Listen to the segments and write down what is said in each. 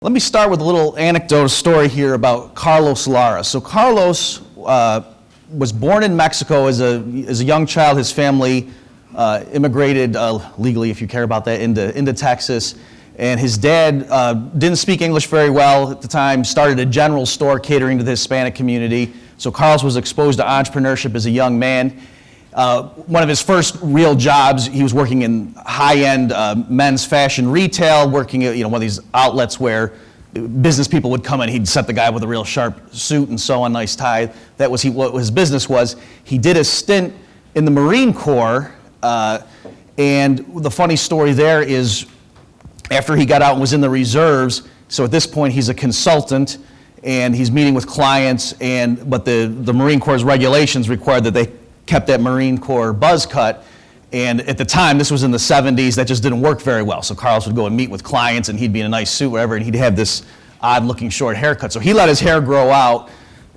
Let me start with a little anecdote story here about Carlos Lara. So Carlos was born in Mexico as a young child. His family immigrated legally, if you care about that, into Texas. And his dad didn't speak English very well at the time, started a general store catering to the Hispanic community. So Carlos was exposed to entrepreneurship as a young man. One of his first real jobs, he was working in high-end men's fashion retail, working at one of these outlets where business people would come in. He'd set the guy with a real sharp suit and so on, nice tie. That was what his business was. He did a stint in the Marine Corps, and the funny story there is after he got out and was in the reserves, so at this point he's a consultant and he's meeting with clients, but the Marine Corps' regulations required that they kept that Marine Corps buzz cut, and at the time, this was in the 70s, that just didn't work very well. So Carlos would go and meet with clients, and he'd be in a nice suit, whatever, and he'd have this odd-looking short haircut. So he let his hair grow out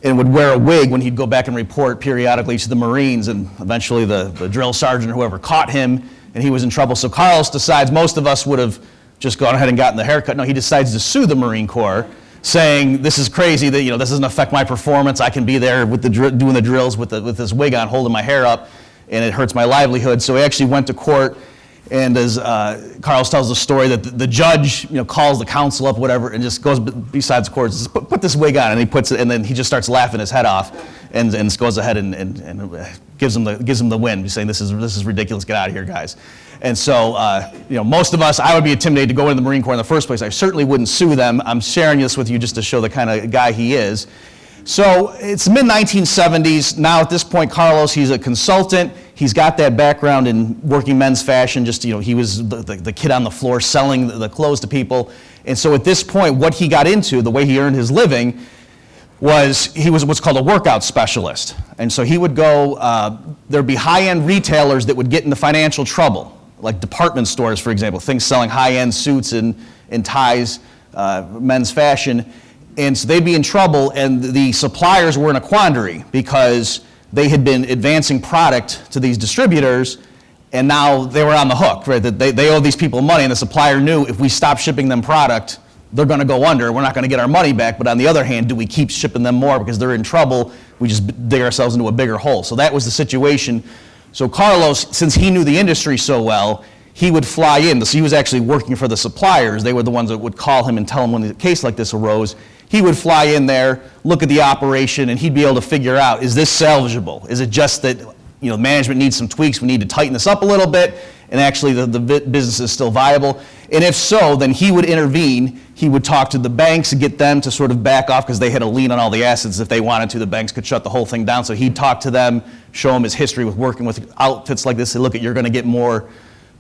and would wear a wig when he'd go back and report periodically to the Marines, and eventually the drill sergeant or whoever caught him, and he was in trouble. So Carlos decides, most of us would have just gone ahead and gotten the haircut. No, he decides to sue the Marine Corps, saying this is crazy, that this doesn't affect my performance. I can be there with doing the drills with this wig on, holding my hair up, and it hurts my livelihood. So he actually went to court, and as Carlos tells the story, that the judge calls the counsel up, whatever, and just goes besides the court, says, put this wig on, and he puts it, and then he just starts laughing his head off, and goes ahead and gives him the win. He's saying this is ridiculous. Get out of here, guys. And so, most of us, I would be intimidated to go into the Marine Corps in the first place. I certainly wouldn't sue them. I'm sharing this with you just to show the kind of guy he is. So it's mid-1970s. Now at this point, Carlos, he's a consultant. He's got that background in working men's fashion. Just, he was the kid on the floor selling the clothes to people. And so at this point, what he got into, the way he earned his living, he was what's called a workout specialist. And so he would go, there'd be high-end retailers that would get into financial trouble, like department stores, for example, things selling high-end suits and ties, men's fashion. And so they'd be in trouble, and the suppliers were in a quandary because they had been advancing product to these distributors, and now they were on the hook, right? That they owed these people money, and the supplier knew if we stop shipping them product, they're going to go under. We're not going to get our money back. But on the other hand, do we keep shipping them more because they're in trouble? We just dig ourselves into a bigger hole. So that was the situation. So Carlos, since he knew the industry so well, he would fly in. So he was actually working for the suppliers. They were the ones that would call him and tell him when a case like this arose. He would fly in there, look at the operation, and he'd be able to figure out, is this salvageable? Is it just that management needs some tweaks, we need to tighten this up a little bit, and actually the business is still viable? And if so, then he would intervene. He would talk to the banks and get them to sort of back off because they had a lien on all the assets. If they wanted to, the banks could shut the whole thing down. So he'd talk to them, show them his history with working with outfits like this, say, look, you're going to get more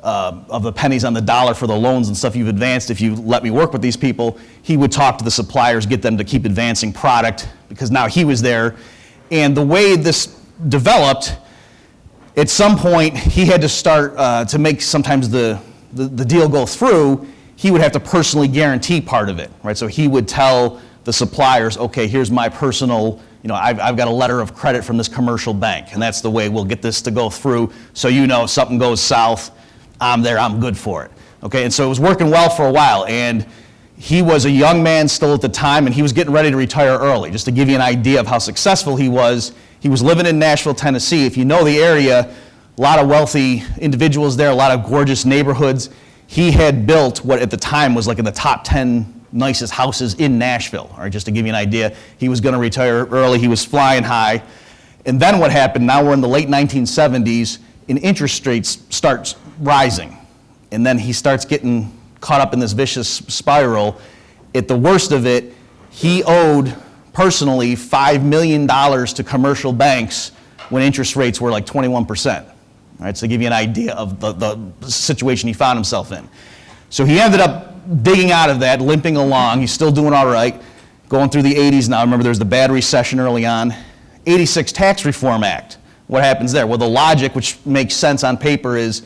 of the pennies on the dollar for the loans and stuff you've advanced if you let me work with these people. He would talk to the suppliers, get them to keep advancing product because now he was there. And the way this developed, at some point he had to start to make sometimes the deal go through. He would have to personally guarantee part of it, right? So he would tell the suppliers, okay, here's my personal, I've got a letter of credit from this commercial bank, and that's the way we'll get this to go through. So if something goes south, I'm there, I'm good for it. Okay, and so it was working well for a while, and he was a young man still at the time, and he was getting ready to retire early. Just to give you an idea of how successful he was living in Nashville, Tennessee. If you know the area, a lot of wealthy individuals there, a lot of gorgeous neighborhoods. He had built what at the time was like in the top 10 nicest houses in Nashville. All right, just to give you an idea, he was going to retire early, he was flying high. And then what happened, now we're in the late 1970s, and interest rates start rising. And then he starts getting caught up in this vicious spiral. At the worst of it, he owed personally $5 million to commercial banks when interest rates were like 21%. All right, so to give you an idea of the situation he found himself in. So he ended up digging out of that, limping along. He's still doing all right, going through the 80s now. Remember, there was the bad recession early on. 86 Tax Reform Act. What happens there? Well, the logic, which makes sense on paper, is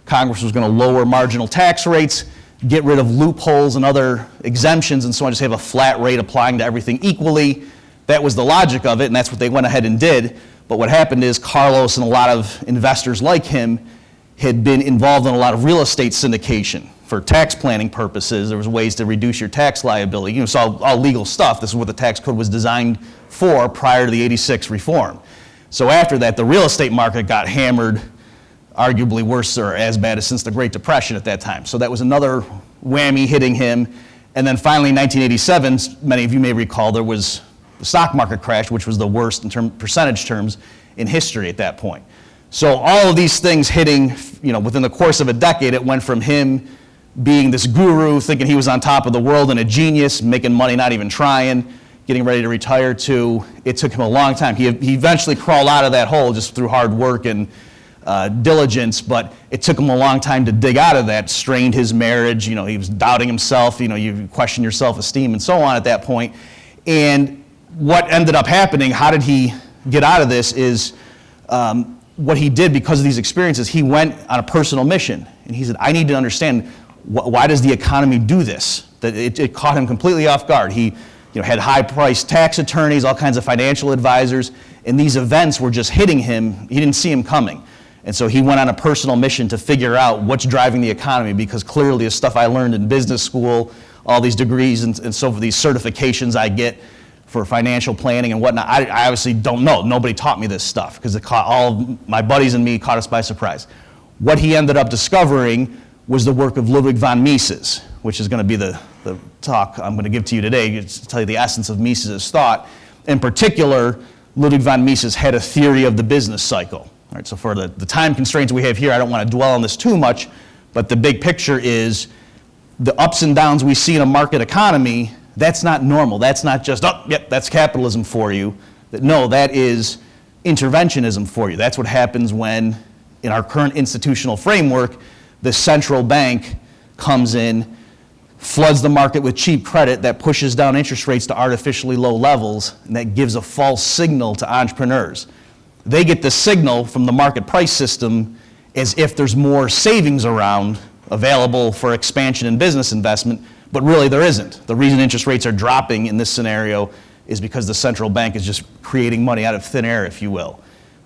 Congress was going to lower marginal tax rates, get rid of loopholes and other exemptions, and so on, just have a flat rate applying to everything equally. That was the logic of it, and that's what they went ahead and did. But what happened is Carlos and a lot of investors like him had been involved in a lot of real estate syndication for tax planning purposes. There was ways to reduce your tax liability. It's all legal stuff. This is what the tax code was designed for prior to the '86 reform. So after that, the real estate market got hammered, arguably worse or as bad as since the Great Depression at that time. So that was another whammy hitting him. And then finally in 1987, many of you may recall, there was the stock market crash, which was the worst in percentage terms in history at that point. So all of these things hitting, within the course of a decade, it went from him being this guru, thinking he was on top of the world and a genius, making money, not even trying, getting ready to retire, to it took him a long time. He eventually crawled out of that hole just through hard work and diligence, but it took him a long time to dig out of that, strained his marriage, he was doubting himself, you question your self-esteem and so on at that point. And what ended up happening, how did he get out of this, is what he did because of these experiences. He went on a personal mission, and he said, I need to understand why does the economy do this? That it caught him completely off guard. He had high-priced tax attorneys, all kinds of financial advisors, and these events were just hitting him. He didn't see them coming. And so he went on a personal mission to figure out what's driving the economy, because clearly the stuff I learned in business school, all these degrees and so forth, these certifications I get for financial planning and whatnot, I obviously don't know. Nobody taught me this stuff, because it caught all of my buddies and me, caught us by surprise. What he ended up discovering was the work of Ludwig von Mises, which is going to be the talk I'm going to give to you today, to tell you the essence of Mises' thought. In particular, Ludwig von Mises had a theory of the business cycle. All right, so for the time constraints we have here, I don't want to dwell on this too much, but the big picture is the ups and downs we see in a market economy. That's not normal. That's not just, oh, yep, that's capitalism for you. No, that is interventionism for you. That's what happens when, in our current institutional framework, the central bank comes in, floods the market with cheap credit that pushes down interest rates to artificially low levels, and that gives a false signal to entrepreneurs. They get the signal from the market price system as if there's more savings around available for expansion and business investment, but really there isn't. The reason interest rates are dropping in this scenario is because the central bank is just creating money out of thin air, if you will.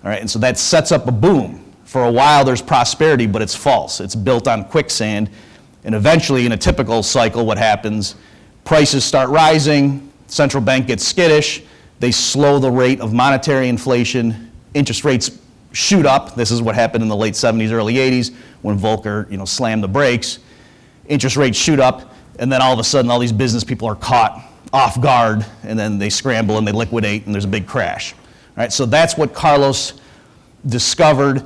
All right, and so that sets up a boom. For a while there's prosperity, but it's false. It's built on quicksand, and eventually in a typical cycle what happens, prices start rising, central bank gets skittish, they slow the rate of monetary inflation, interest rates shoot up. This is what happened in the late 70s, early 80s when Volcker, slammed the brakes. Interest rates shoot up, and then all of a sudden all these business people are caught off guard, and then they scramble and they liquidate, and there's a big crash. All right, so that's what Carlos discovered,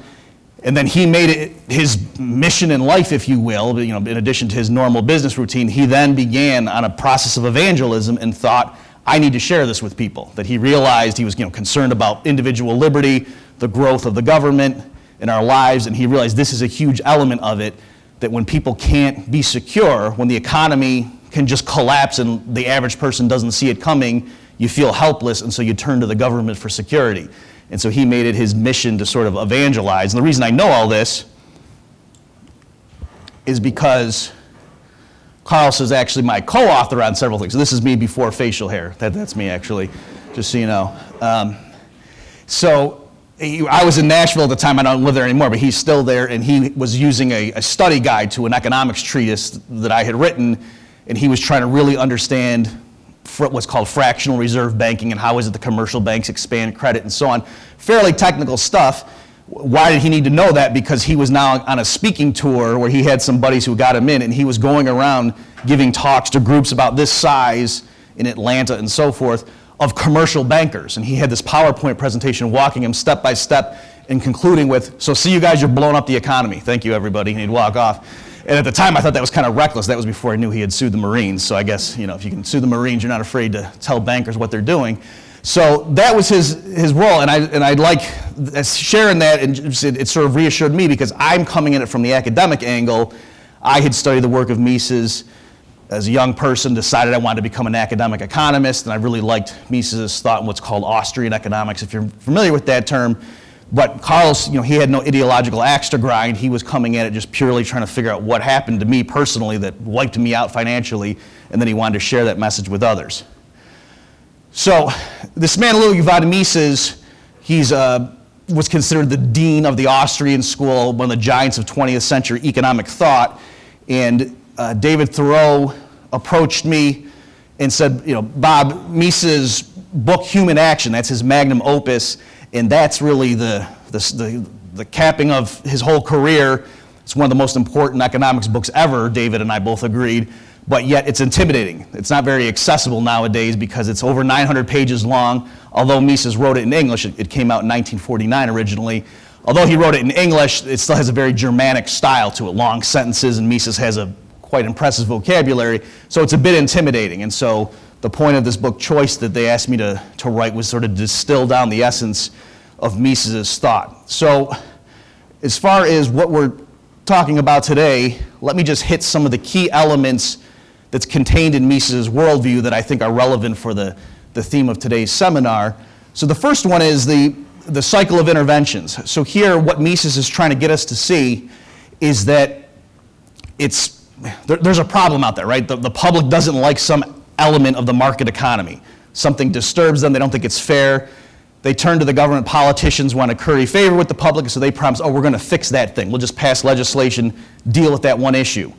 and then he made it his mission in life, if you will. In addition to his normal business routine, he then began on a process of evangelism and thought, I need to share this with people. That he realized he was concerned about individual liberty, the growth of the government in our lives, and he realized this is a huge element of it, that when people can't be secure, when the economy can just collapse and the average person doesn't see it coming, you feel helpless, and so you turn to the government for security. And so he made it his mission to sort of evangelize. And the reason I know all this is because Carlos is actually my co-author on several things. So this is me before facial hair. That's me, actually, just so you know. I was in Nashville at the time. I don't live there anymore, but he's still there, and he was using a study guide to an economics treatise that I had written, and he was trying to really understand what's called fractional reserve banking and how is it the commercial banks expand credit and so on. Fairly technical stuff. Why did he need to know that? Because he was now on a speaking tour where he had some buddies who got him in, and he was going around giving talks to groups about this size in Atlanta and so forth of commercial bankers. And he had this PowerPoint presentation walking him step by step and concluding with, so see you guys, you're blowing up the economy. Thank you, everybody. And he'd walk off. And at the time, I thought that was kind of reckless. That was before I knew he had sued the Marines. So I guess, if you can sue the Marines, you're not afraid to tell bankers what they're doing. So that was his role, and I'd like sharing that, and it sort of reassured me because I'm coming at it from the academic angle. I had studied the work of Mises as a young person, decided I wanted to become an academic economist, and I really liked Mises' thought in what's called Austrian economics, if you're familiar with that term. But Carlos, he had no ideological axe to grind. He was coming at it just purely trying to figure out what happened to me personally that wiped me out financially, and then he wanted to share that message with others. So this man, Ludwig von Mises, was considered the dean of the Austrian school, one of the giants of 20th century economic thought. And David Thoreau approached me and said, Bob, Mises' book Human Action, that's his magnum opus, and that's really the capping of his whole career. It's one of the most important economics books ever, David and I both agreed, but yet it's intimidating. It's not very accessible nowadays because it's over 900 pages long. Although Mises wrote it in English, it came out in 1949 originally. Although he wrote it in English, it still has a very Germanic style to it, long sentences, and Mises has a quite impressive vocabulary, so it's a bit intimidating. And so the point of this book choice that they asked me to write was sort of distill down the essence of Mises' thought. So as far as what we're talking about today, let me just hit some of the key elements that's contained in Mises' worldview that I think are relevant for the theme of today's seminar. So the first one is the cycle of interventions. So here what Mises is trying to get us to see is that there's a problem out there, right? The public doesn't like some element of the market economy. Something disturbs them, they don't think it's fair. They turn to the government, politicians want to curry favor with the public, so they promise, we're going to fix that thing. We'll just pass legislation, deal with that one issue.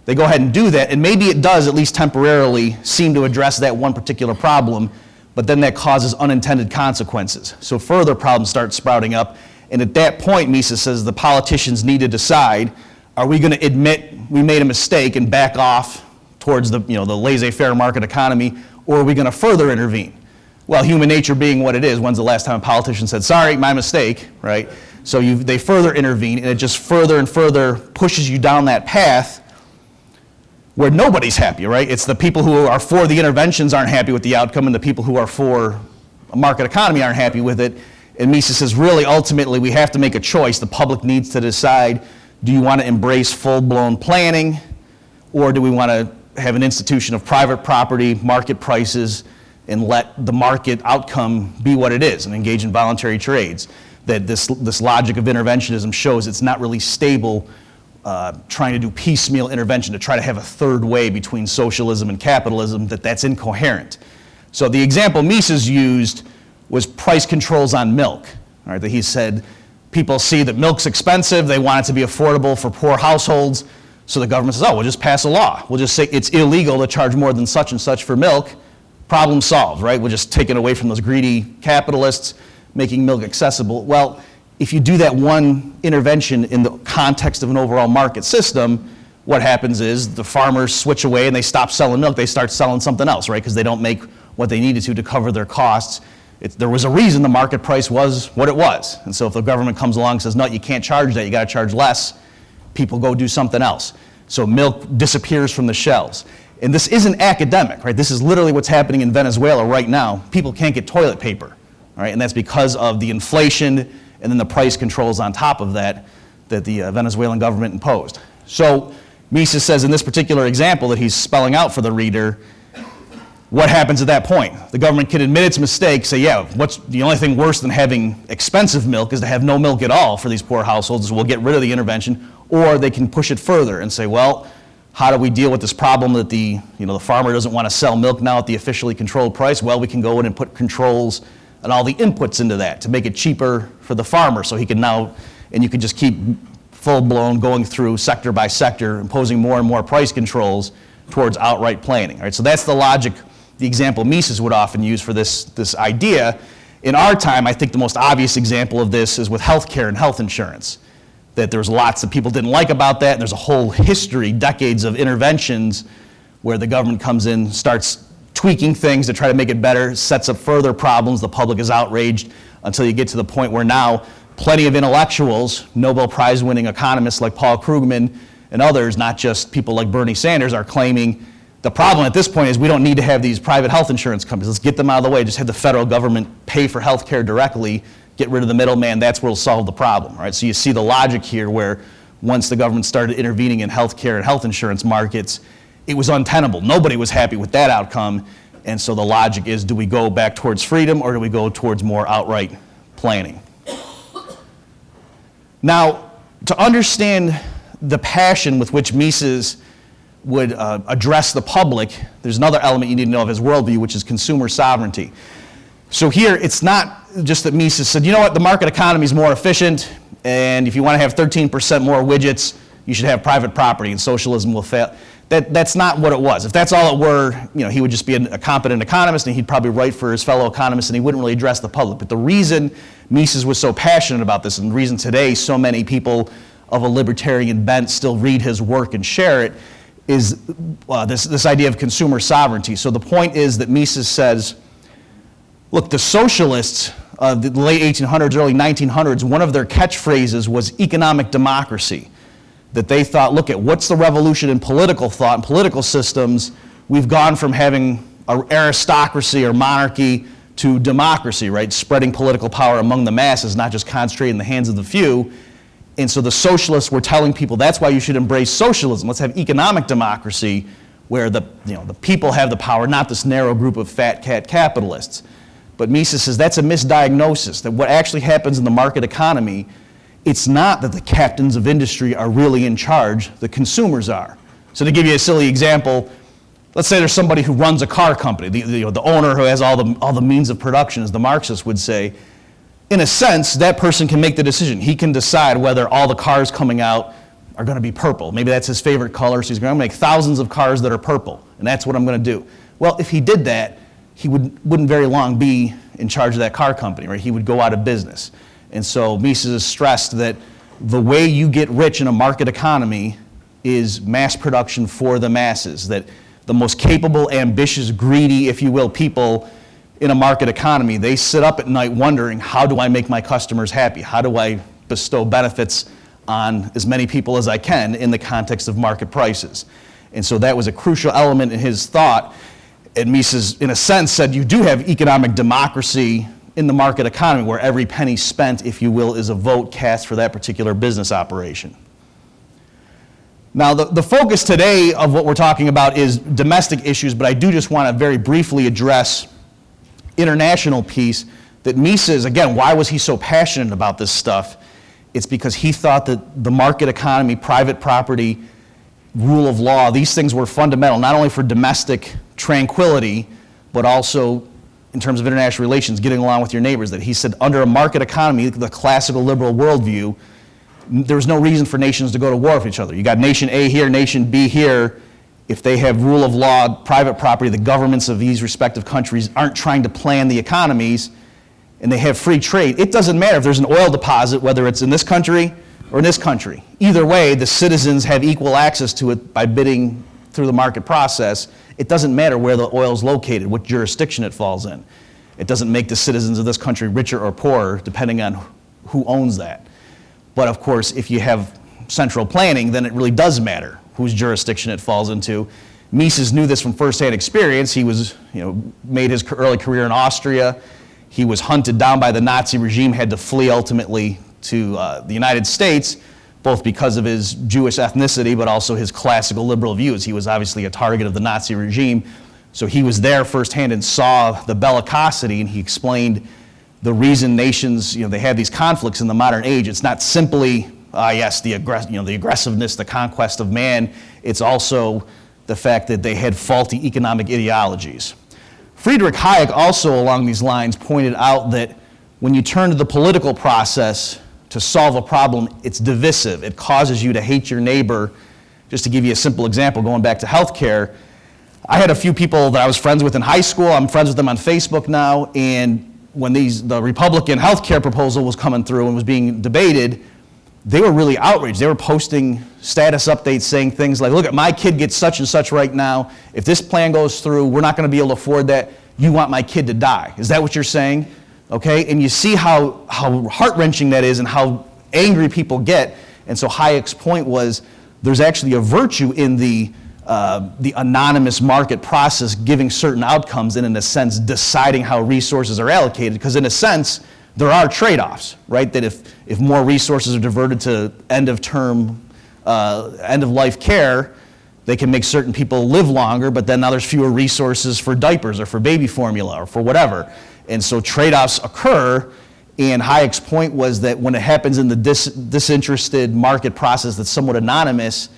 They go ahead and do that, and maybe it does, at least temporarily, seem to address that one particular problem, but then that causes unintended consequences. So further problems start sprouting up, and at that point, Mises says the politicians need to decide, are we going to admit we made a mistake and back off towards the laissez-faire market economy, or are we going to further intervene? Well, human nature being what it is, when's the last time a politician said, sorry, my mistake, right? So they further intervene, and it just further and further pushes you down that path where nobody's happy, right? It's the people who are for the interventions aren't happy with the outcome, and the people who are for a market economy aren't happy with it. And Mises says, really, ultimately, we have to make a choice. The public needs to decide, do you want to embrace full-blown planning, or do we want to have an institution of private property, market prices, and let the market outcome be what it is and engage in voluntary trades? That this logic of interventionism shows it's not really stable, trying to do piecemeal intervention to try to have a third way between socialism and capitalism, that's incoherent. So the example Mises used was price controls on milk. All right, that he said people see that milk's expensive, they want it to be affordable for poor households, so the government says, we'll just pass a law. We'll just say it's illegal to charge more than such and such for milk. Problem solved, right? We'll just take it away from those greedy capitalists, making milk accessible. Well, if you do that one intervention in the context of an overall market system, what happens is the farmers switch away and they stop selling milk, they start selling something else, right? Because they don't make what they needed to cover their costs. There was a reason the market price was what it was. And so if the government comes along and says, no, you can't charge that, you got to charge less, people go do something else. So milk disappears from the shelves. And this isn't academic, right? This is literally what's happening in Venezuela right now. People can't get toilet paper, all right? And that's because of the inflation and then the price controls on top of that the Venezuelan government imposed. So Mises says in this particular example that he's spelling out for the reader, what happens at that point? The government can admit its mistake, say, what's the only thing worse than having expensive milk is to have no milk at all for these poor households, so we'll get rid of the intervention, or they can push it further and say, well, how do we deal with this problem that the farmer doesn't want to sell milk now at the officially controlled price? Well, we can go in and put controls and all the inputs into that to make it cheaper for the farmer, so he can now, and you can just keep full-blown going through sector by sector, imposing more and more price controls towards outright planning. All right, so that's the logic, the example Mises would often use for this idea. In our time, I think the most obvious example of this is with healthcare and health insurance. That there's lots that people didn't like about that, and there's a whole history, decades of interventions where the government comes in, starts tweaking things to try to make it better, sets up further problems, the public is outraged, until you get to the point where now plenty of intellectuals, Nobel Prize winning economists like Paul Krugman and others, not just people like Bernie Sanders, are claiming the problem at this point is we don't need to have these private health insurance companies. Let's get them out of the way, just have the federal government pay for health care directly, get rid of the middleman, that's where it'll solve the problem, right? So you see the logic here where once the government started intervening in healthcare and health insurance markets, it was untenable. Nobody was happy with that outcome, and so the logic is, do we go back towards freedom or do we go towards more outright planning? Now, to understand the passion with which Mises would address the public, there's another element you need to know of his worldview, which is consumer sovereignty. So here, it's not just that Mises said, you know what, the market economy is more efficient, and if you want to have 13% more widgets, you should have private property and socialism will fail. That's not what it was. If that's all it were, he would just be a competent economist and he'd probably write for his fellow economists and he wouldn't really address the public. But the reason Mises was so passionate about this and the reason today so many people of a libertarian bent still read his work and share it is this idea of consumer sovereignty. So the point is that Mises says, look, the socialists of the late 1800s, early 1900s, one of their catchphrases was economic democracy. That they thought, look at what's the revolution in political thought and political systems. We've gone from having an aristocracy or monarchy to democracy, right? Spreading political power among the masses, not just concentrated in the hands of the few. And so the socialists were telling people that's why you should embrace socialism. Let's have economic democracy where the people have the power, not this narrow group of fat cat capitalists. But Mises says that's a misdiagnosis, that what actually happens in the market economy, it's not that the captains of industry are really in charge, the consumers are. So to give you a silly example, let's say there's somebody who runs a car company, the owner who has all the means of production, as the Marxists would say. In a sense, that person can make the decision. He can decide whether all the cars coming out are going to be purple. Maybe that's his favorite color, so he's going to make thousands of cars that are purple, and that's what I'm going to do. Well, if he did that, he wouldn't very long be in charge of that car company, right? He would go out of business. And so Mises has stressed that the way you get rich in a market economy is mass production for the masses, that the most capable, ambitious, greedy, if you will, people in a market economy, they sit up at night wondering, how do I make my customers happy? How do I bestow benefits on as many people as I can in the context of market prices? And so that was a crucial element in his thought. And Mises, in a sense, said you do have economic democracy in the market economy where every penny spent, if you will, is a vote cast for that particular business operation. Now, the focus today of what we're talking about is domestic issues, but I do just want to very briefly address international piece that Mises, again, why was he so passionate about this stuff? It's because he thought that the market economy, private property, rule of law, these things were fundamental, not only for domestic tranquility, but also in terms of international relations, getting along with your neighbors. That he said under a market economy, the classical liberal worldview, there was no reason for nations to go to war with each other. You got nation A here, nation B here. If they have rule of law, private property, the governments of these respective countries aren't trying to plan the economies, and they have free trade. It doesn't matter if there's an oil deposit, whether it's in this country or in this country. Either way, the citizens have equal access to it by bidding through the market process. It doesn't matter where the oil is located, what jurisdiction it falls in. It doesn't make the citizens of this country richer or poorer, depending on who owns that. But of course, if you have central planning, then it really does matter whose jurisdiction it falls into. Mises knew this from firsthand experience. He was, made his early career in Austria. He was hunted down by the Nazi regime, had to flee ultimately to the United States, both because of his Jewish ethnicity, but also his classical liberal views. He was obviously a target of the Nazi regime. So he was there firsthand and saw the bellicosity, and he explained the reason nations, they have these conflicts in the modern age. It's not simply, the aggressiveness, the conquest of man. It's also the fact that they had faulty economic ideologies. Friedrich Hayek also along these lines pointed out that when you turn to the political process to solve a problem, it's divisive. It causes you to hate your neighbor. Just to give you a simple example, going back to healthcare, I had a few people that I was friends with in high school. I'm friends with them on Facebook now, and when the Republican healthcare proposal was coming through and was being debated, they were really outraged. They were posting status updates saying things like, look, my kid gets such and such right now. If this plan goes through, we're not going to be able to afford that. You want my kid to die. Is that what you're saying? Okay, and you see how heart-wrenching that is and how angry people get. And so Hayek's point was there's actually a virtue in the anonymous market process giving certain outcomes and in a sense deciding how resources are allocated, because in a sense there are trade-offs, right? That if more resources are diverted to end-of-term, end-of-life care, they can make certain people live longer, but then now there's fewer resources for diapers or for baby formula or for whatever. And so trade-offs occur, and Hayek's point was that when it happens in the disinterested market process that's somewhat anonymous,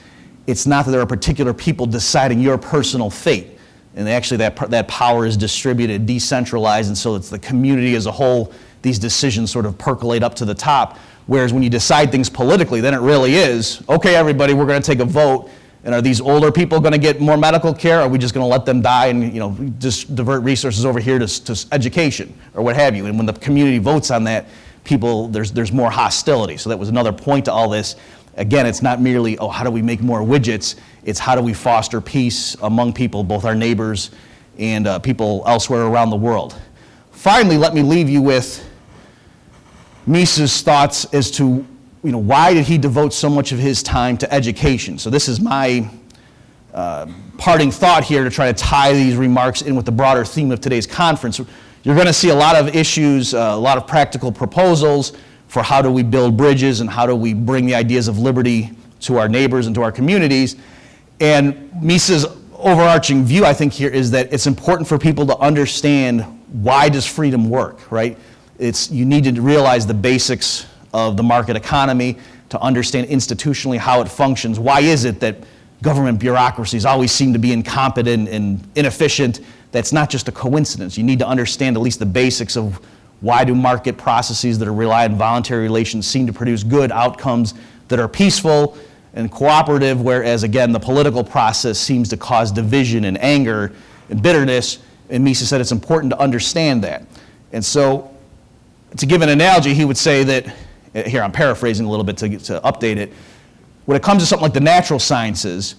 it's not that there are particular people deciding your personal fate. And actually that power is distributed, decentralized, and so it's the community as a whole these decisions sort of percolate up to the top. Whereas when you decide things politically, then it really is, okay, everybody, we're going to take a vote. And are these older people going to get more medical care? Or are we just going to let them die and just divert resources over here to education or what have you? And when the community votes on that, there's more hostility. So that was another point to all this. Again, it's not merely, how do we make more widgets? It's how do we foster peace among people, both our neighbors and people elsewhere around the world. Finally, let me leave you with Mises' thoughts as to why did he devote so much of his time to education? So this is my parting thought here to try to tie these remarks in with the broader theme of today's conference. You're going to see a lot of issues, a lot of practical proposals for how do we build bridges and how do we bring the ideas of liberty to our neighbors and to our communities. And Mises' overarching view, I think, here is that it's important for people to understand why does freedom work, right? You need to realize the basics of the market economy, to understand institutionally how it functions. Why is it that government bureaucracies always seem to be incompetent and inefficient? That's not just a coincidence. You need to understand at least the basics of why do market processes that rely on voluntary relations seem to produce good outcomes that are peaceful and cooperative, whereas, again, the political process seems to cause division and anger and bitterness. And Mises said it's important to understand that. And so, to give an analogy, he would say that, here I'm paraphrasing a little bit to update it, when it comes to something like the natural sciences,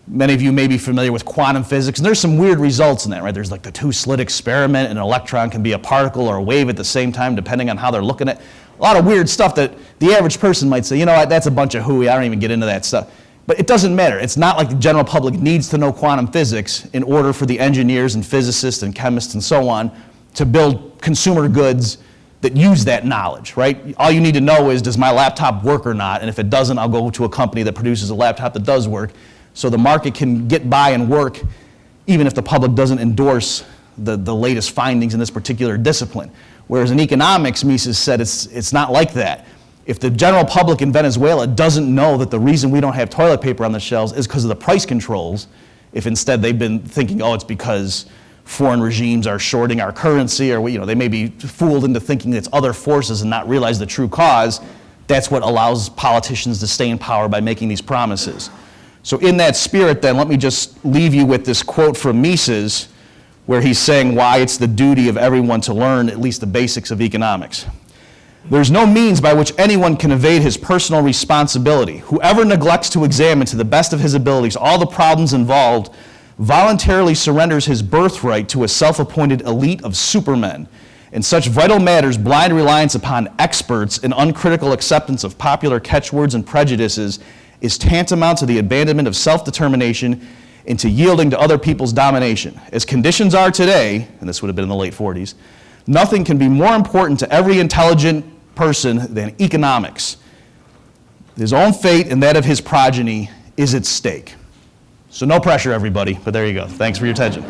many of you may be familiar with quantum physics, and there's some weird results in that, right? There's like the two-slit experiment, and an electron can be a particle or a wave at the same time, depending on how they're looking at. A lot of weird stuff that the average person might say, that's a bunch of hooey, I don't even get into that stuff. But it doesn't matter. It's not like the general public needs to know quantum physics in order for the engineers and physicists and chemists and so on to build consumer goods that use that knowledge, right? All you need to know is, does my laptop work or not? And if it doesn't, I'll go to a company that produces a laptop that does work. So the market can get by and work even if the public doesn't endorse the latest findings in this particular discipline. Whereas in economics, Mises said it's not like that. If the general public in Venezuela doesn't know that the reason we don't have toilet paper on the shelves is because of the price controls, if instead they've been thinking, it's because foreign regimes are shorting our currency, or they may be fooled into thinking it's other forces and not realize the true cause, that's what allows politicians to stay in power by making these promises. So in that spirit, then, let me just leave you with this quote from Mises, where he's saying why it's the duty of everyone to learn at least the basics of economics. There's no means by which anyone can evade his personal responsibility. Whoever neglects to examine to the best of his abilities all the problems involved voluntarily surrenders his birthright to a self-appointed elite of supermen. In such vital matters, blind reliance upon experts and uncritical acceptance of popular catchwords and prejudices is tantamount to the abandonment of self-determination and to yielding to other people's domination. As conditions are today, and this would have been in the late 40s, nothing can be more important to every intelligent person than economics. His own fate and that of his progeny is at stake. So no pressure, everybody, but there you go. Thanks for your attention.